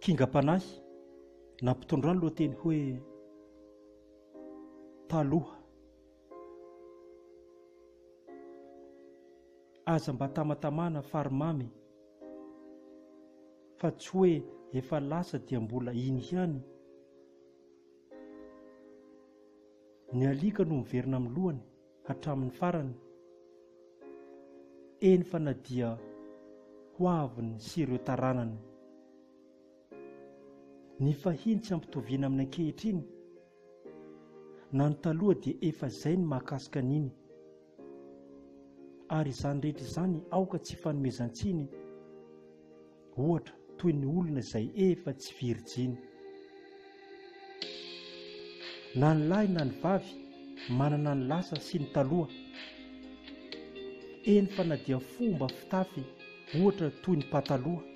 Kingam-panahy nampitondra ny lohateny hoe taloha. Aza mba tamatamana farimamy fa tsy hoe efa lasa dia mbola iny ihany. Ny alika no miverina amin'ny lohany hatramin'ny farany. Eny fa na dia hoaviny sy ireo taranany. Ny fahiny tsy ampitoviana amin'ny ankehitriny. Na ny taloha dia efa izay ny mahakasika an'iny. Ary izany rehetra izany aoka tsy fanomezan-tsiny. Ohatra toy ny olona izay efa tsy virjiny. Na ny lahy na ny vavy manana ny lasa sy ny taloha. Eny fa na dia fomba fitafy, ohatra toy ny pataloha.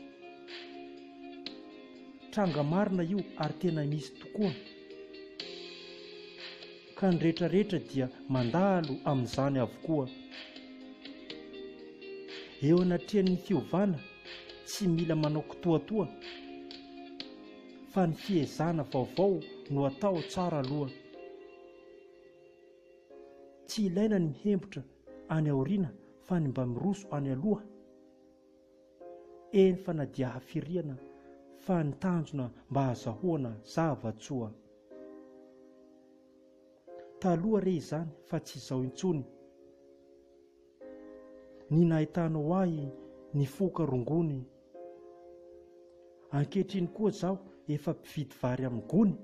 Tranga marina io ary tena misy tokoa. Ka ny rehetrarehetra dia mandalo amin'izany avokoa. Eo anatrehan'ny fiovana tsy mila manao kitoatoa, fa ny fiezana vaovao no atao tsara aloha. Tsy ilaina ny mihembotra any aoriana fa ny mba miroso any aloha. Eny fa na dia hafiriana fa ny tanjona mba hazahoana zavatsoa. Taloha re izany fa tsy izao intsony. Ny nahitanao ahy nifoka rongony. Ankehitriny koa zaho efa mpividy vary amin'ny gony.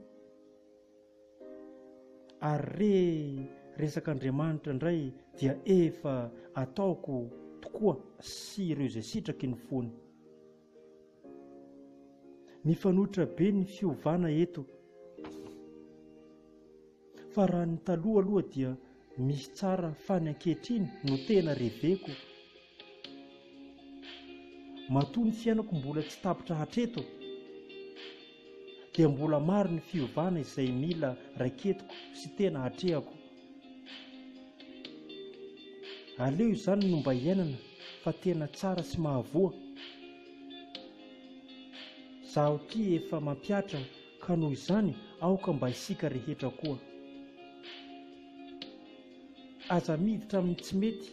Ary resak'Andriamanitra indray dia efa ataoko tokoa sy ireo izay sitraky ny fony. Mifanohitra be ny fiovana eto. Fa raha ny taloha aloha dia misy tsara fa ny ankehitriny no tena reveko. Matoa ny fiainako mbola tsy tapitra hatreto. Dia mbola maro ny fiovana izay mila raiketiko sy tena hatrehako. Aleo izany no mba iainana fa tena tsara sy mahavoa. Zaho ty efa mampiatra ka noho izany aoka mba isika rehetra koa. Aza miditra amin'ny tsy mety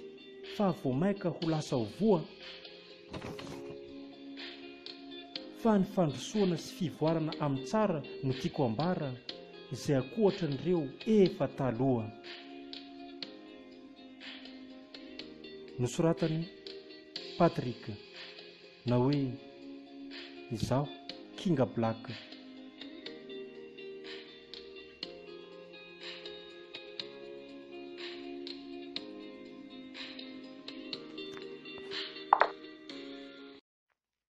fa vao maika ho lasa ho voa. Fa ny fandrosoana sy fivoarana amin'ny tsara no tiako ambara izay akoatra n'ireo efa taloha. Nosoratany Patrick na hoe izaho Kinga Black.